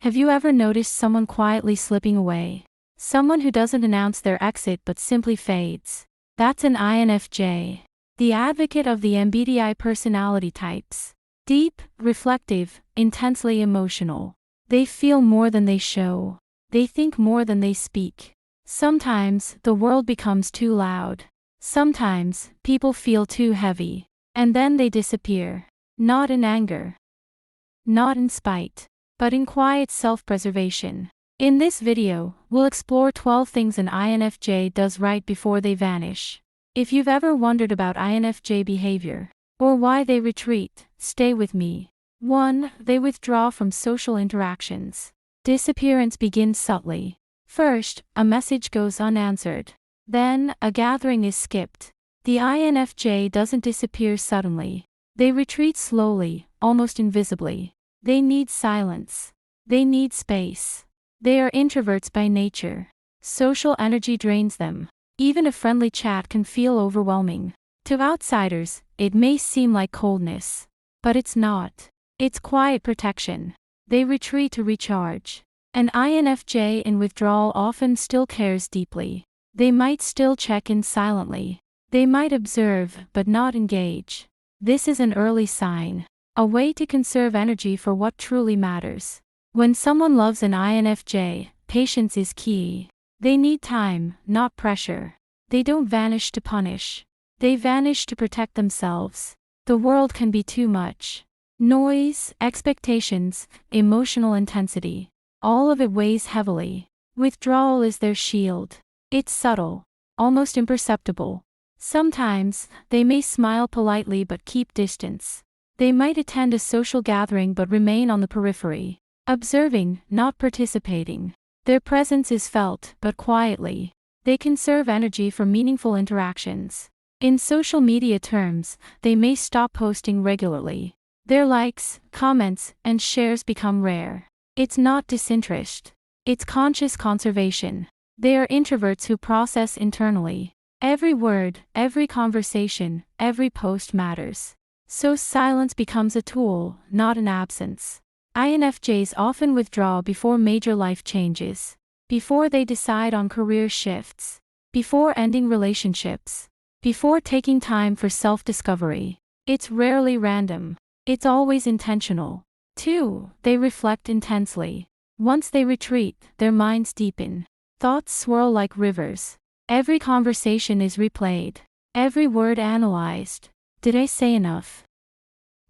Have you ever noticed someone quietly slipping away? Someone who doesn't announce their exit but simply fades. That's an INFJ. The advocate of the MBTI personality types. Deep, reflective, intensely emotional. They feel more than they show. They think more than they speak. Sometimes, the world becomes too loud. Sometimes, people feel too heavy. And then they disappear. Not in anger. Not in spite. But in quiet self-preservation. In this video, we'll explore 12 things an INFJ does right before they vanish. If you've ever wondered about INFJ behavior, or why they retreat, stay with me. 1. They withdraw from social interactions. Disappearance begins subtly. First, a message goes unanswered. Then, a gathering is skipped. The INFJ doesn't disappear suddenly. They retreat slowly, almost invisibly. They need silence. They need space. They are introverts by nature. Social energy drains them. Even a friendly chat can feel overwhelming. To outsiders, it may seem like coldness. But it's not. It's quiet protection. They retreat to recharge. An INFJ in withdrawal often still cares deeply. They might still check in silently. They might observe, but not engage. This is an early sign. A way to conserve energy for what truly matters. When someone loves an INFJ, patience is key. They need time, not pressure. They don't vanish to punish. They vanish to protect themselves. The world can be too much. Noise, expectations, emotional intensity. All of it weighs heavily. Withdrawal is their shield. It's subtle, almost imperceptible. Sometimes, they may smile politely but keep distance. They might attend a social gathering but remain on the periphery. Observing, not participating. Their presence is felt, but quietly. They conserve energy for meaningful interactions. In social media terms, they may stop posting regularly. Their likes, comments, and shares become rare. It's not disinterest. It's conscious conservation. They are introverts who process internally. Every word, every conversation, every post matters. So silence becomes a tool, not an absence. INFJs often withdraw before major life changes. Before they decide on career shifts. Before ending relationships. Before taking time for self-discovery. It's rarely random. It's always intentional. 2. They reflect intensely. Once they retreat, their minds deepen. Thoughts swirl like rivers. Every conversation is replayed. Every word analyzed. Did I say enough?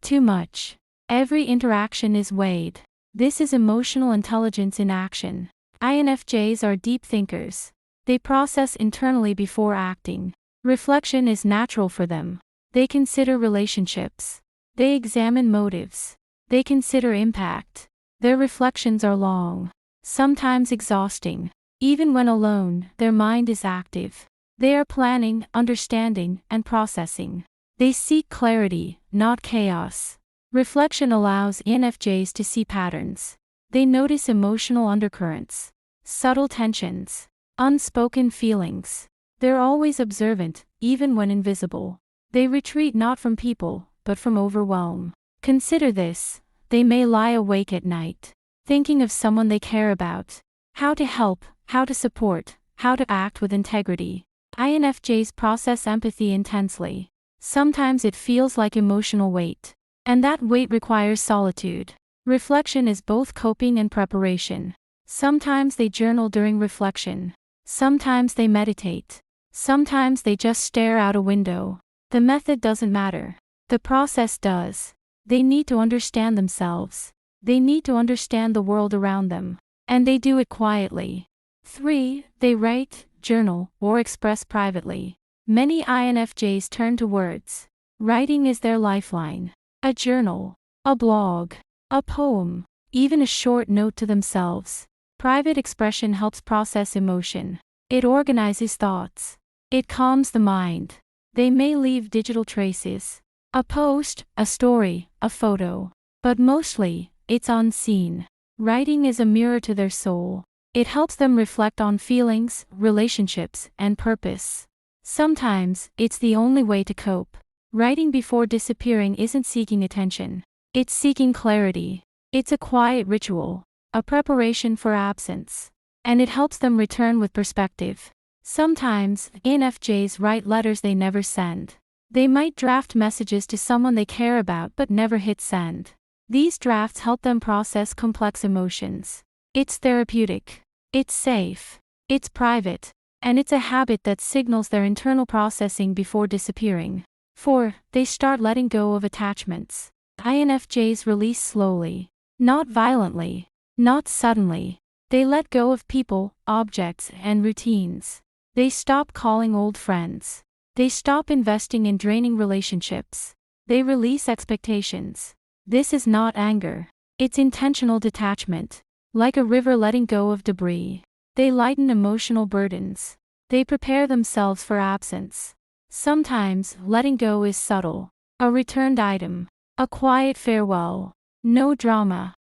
Too much. Every interaction is weighed. This is emotional intelligence in action. INFJs are deep thinkers. They process internally before acting. Reflection is natural for them. They consider relationships. They examine motives. They consider impact. Their reflections are long. Sometimes exhausting. Even when alone, their mind is active. They are planning, understanding, and processing. They seek clarity, not chaos. Reflection allows INFJs to see patterns. They notice emotional undercurrents, subtle tensions, unspoken feelings. They're always observant, even when invisible. They retreat not from people, but from overwhelm. Consider this. They may lie awake at night, thinking of someone they care about. How to help, how to support, how to act with integrity. INFJs process empathy intensely. Sometimes it feels like emotional weight. And that weight requires solitude. Reflection is both coping and preparation. Sometimes they journal during reflection. Sometimes they meditate. Sometimes they just stare out a window. The method doesn't matter. The process does. They need to understand themselves. They need to understand the world around them. And they do it quietly. 3. They write, journal, or express privately. Many INFJs turn to words. Writing is their lifeline. A journal, a blog, a poem, even a short note to themselves. Private expression helps process emotion. It organizes thoughts. It calms the mind. They may leave digital traces. A post, a story, a photo. But mostly, it's unseen. Writing is a mirror to their soul. It helps them reflect on feelings, relationships, and purpose. Sometimes, it's the only way to cope. Writing before disappearing isn't seeking attention. It's seeking clarity. It's a quiet ritual. a preparation for absence. And it helps them return with perspective. Sometimes, INFJs write letters they never send. They might draft messages to someone they care about but never hit send. These drafts help them process complex emotions. It's therapeutic. It's safe. It's private. And it's a habit that signals their internal processing before disappearing. 4. They start letting go of attachments. INFJs release slowly. Not violently. Not suddenly. They let go of people, objects, and routines. They stop calling old friends. They stop investing in draining relationships. They release expectations. This is not anger. It's intentional detachment. Like a river letting go of debris. They lighten emotional burdens. They prepare themselves for absence. Sometimes, letting go is subtle. A returned item. A quiet farewell. No drama.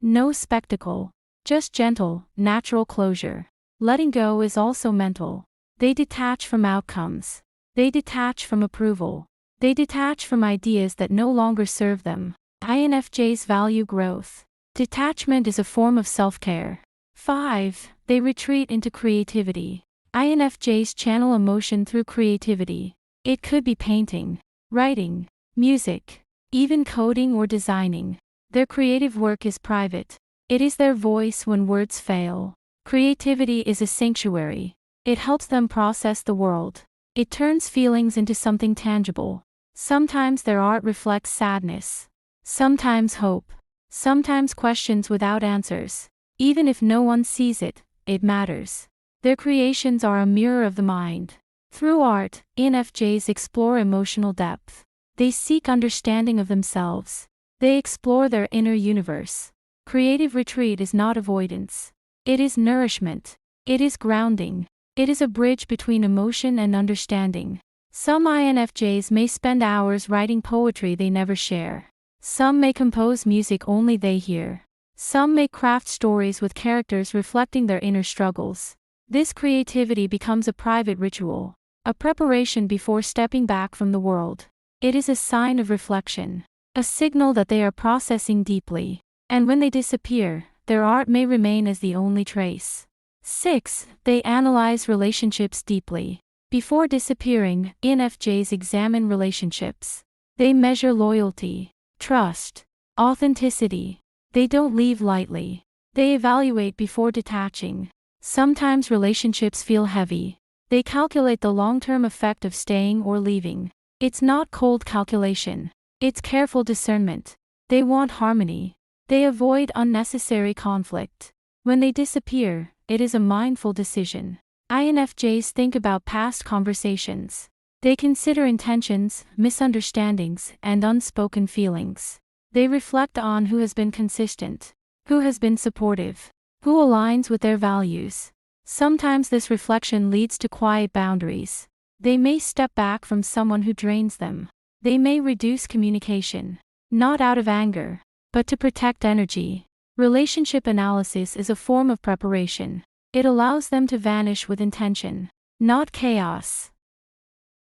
No spectacle. Just gentle, natural closure. Letting go is also mental. They detach from outcomes. They detach from approval. They detach from ideas that no longer serve them. INFJs value growth. Detachment is a form of self-care. 5. They retreat into creativity. INFJs channel emotion through creativity. It could be painting, writing, music, even coding or designing. Their creative work is private. It is their voice when words fail. Creativity is a sanctuary. It helps them process the world. It turns feelings into something tangible. Sometimes their art reflects sadness. Sometimes hope. Sometimes questions without answers. Even if no one sees it, it matters. Their creations are a mirror of the mind. Through art, INFJs explore emotional depth. They seek understanding of themselves. They explore their inner universe. Creative retreat is not avoidance. It is nourishment. It is grounding. It is a bridge between emotion and understanding. Some INFJs may spend hours writing poetry they never share. Some may compose music only they hear. Some may craft stories with characters reflecting their inner struggles. This creativity becomes a private ritual, a preparation before stepping back from the world. It is a sign of reflection, a signal that they are processing deeply. And when they disappear, their art may remain as the only trace. 6. They analyze relationships deeply. Before disappearing, INFJs examine relationships. They measure loyalty, trust, authenticity. They don't leave lightly. They evaluate before detaching. Sometimes relationships feel heavy. They calculate the long-term effect of staying or leaving. It's not cold calculation. It's careful discernment. They want harmony. They avoid unnecessary conflict. When they disappear, it is a mindful decision. INFJs think about past conversations. They consider intentions, misunderstandings, and unspoken feelings. They reflect on who has been consistent, who has been supportive, who aligns with their values. Sometimes this reflection leads to quiet boundaries. They may step back from someone who drains them. They may reduce communication, not out of anger, but to protect energy. Relationship analysis is a form of preparation. It allows them to vanish with intention, not chaos,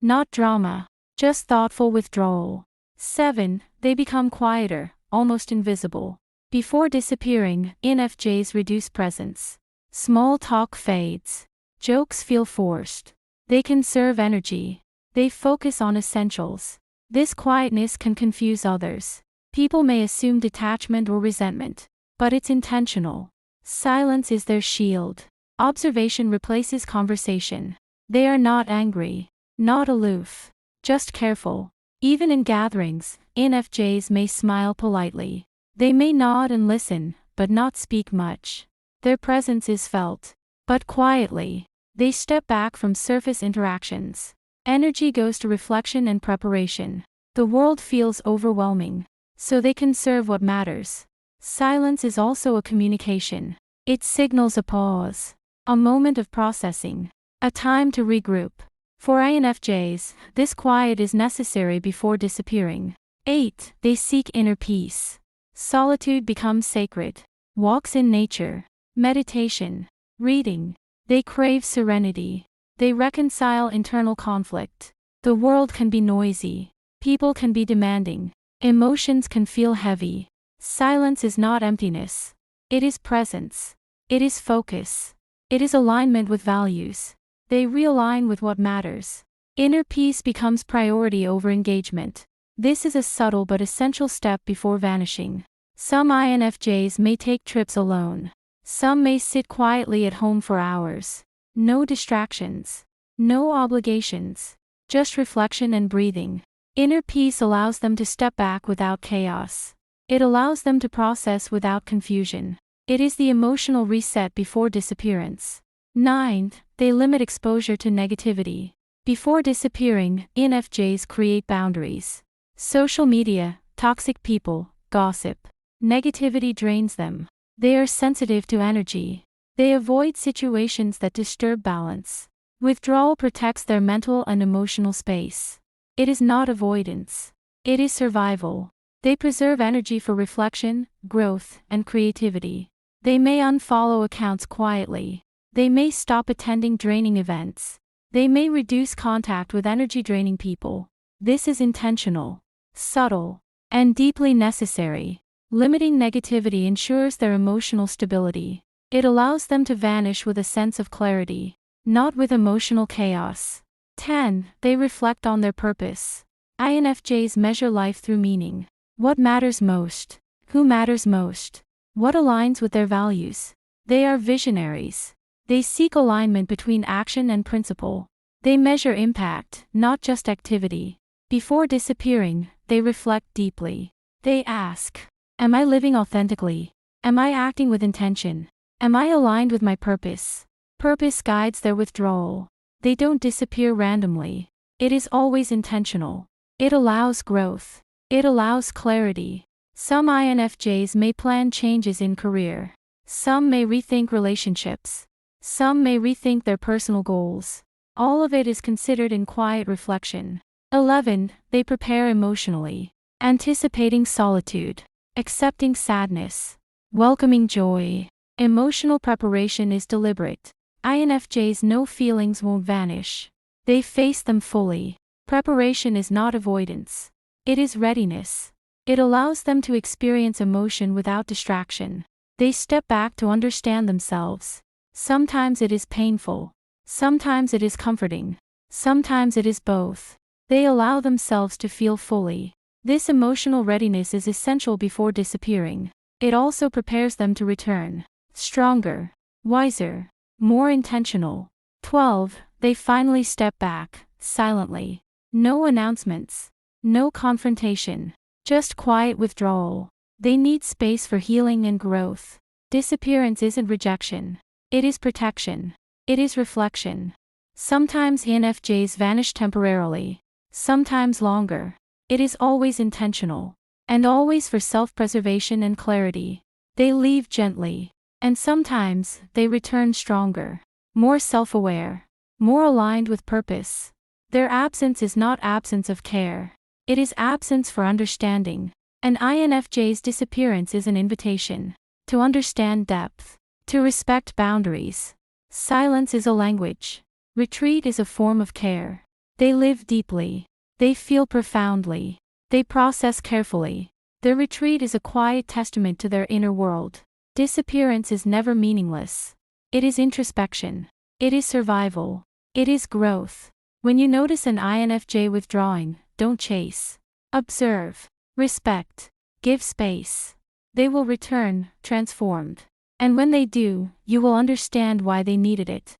not drama, just thoughtful withdrawal. 7. They become quieter, almost invisible. Before disappearing, INFJs reduce presence. Small talk fades. Jokes feel forced. They conserve energy. They focus on essentials. This quietness can confuse others. People may assume detachment or resentment, but it's intentional. Silence is their shield. Observation replaces conversation. They are not angry, not aloof, just careful. Even in gatherings, INFJs may smile politely. They may nod and listen, but not speak much. Their presence is felt, but quietly. They step back from surface interactions. Energy goes to reflection and preparation. The world feels overwhelming, so they conserve what matters. Silence is also a communication. It signals a pause, a moment of processing, a time to regroup. For INFJs, this quiet is necessary before disappearing. 8. They seek inner peace. Solitude becomes sacred. Walks in nature, meditation, reading. They crave serenity. They reconcile internal conflict. The world can be noisy. People can be demanding. Emotions can feel heavy. Silence is not emptiness. It is presence. It is focus. It is alignment with values. They realign with what matters. Inner peace becomes priority over engagement. This is a subtle but essential step before vanishing. Some INFJs may take trips alone. Some may sit quietly at home for hours. No distractions. No obligations. Just reflection and breathing. Inner peace allows them to step back without chaos. It allows them to process without confusion. It is the emotional reset before disappearance. 9. They limit exposure to negativity. Before disappearing, INFJs create boundaries. Social media, toxic people, gossip. Negativity drains them. They are sensitive to energy. They avoid situations that disturb balance. Withdrawal protects their mental and emotional space. It is not avoidance. It is survival. They preserve energy for reflection, growth, and creativity. They may unfollow accounts quietly. They may stop attending draining events. They may reduce contact with energy-draining people. This is intentional, subtle, and deeply necessary. Limiting negativity ensures their emotional stability. It allows them to vanish with a sense of clarity, not with emotional chaos. 10. They reflect on their purpose. INFJs measure life through meaning. What matters most? Who matters most? What aligns with their values? They are visionaries. They seek alignment between action and principle. They measure impact, not just activity. Before disappearing, they reflect deeply. They ask, am I living authentically? Am I acting with intention? Am I aligned with my purpose? Purpose guides their withdrawal. They don't disappear randomly. It is always intentional. It allows growth. It allows clarity. Some INFJs may plan changes in career. Some may rethink relationships. Some may rethink their personal goals. All of it is considered in quiet reflection. 11. They prepare emotionally. Anticipating solitude. Accepting sadness. Welcoming joy. Emotional preparation is deliberate. INFJs know feelings won't vanish. They face them fully. Preparation is not avoidance. It is readiness. It allows them to experience emotion without distraction. They step back to understand themselves. Sometimes it is painful. Sometimes it is comforting. Sometimes it is both. They allow themselves to feel fully. This emotional readiness is essential before disappearing. It also prepares them to return. Stronger, wiser, more intentional. 12. They finally step back, silently. No announcements. No confrontation. Just quiet withdrawal. They need space for healing and growth. Disappearance isn't rejection. It is protection. It is reflection. Sometimes INFJs vanish temporarily. Sometimes longer. It is always intentional. And always for self-preservation and clarity. They leave gently. And sometimes, they return stronger. More self-aware. More aligned with purpose. Their absence is not absence of care. It is absence for understanding. An INFJ's disappearance is an invitation to understand depth. To respect boundaries. Silence is a language. Retreat is a form of care. They live deeply. They feel profoundly. They process carefully. Their retreat is a quiet testament to their inner world. Disappearance is never meaningless. It is introspection. It is survival. It is growth. When you notice an INFJ withdrawing, don't chase. Observe. Respect. Give space. They will return, transformed. And when they do, you will understand why they needed it.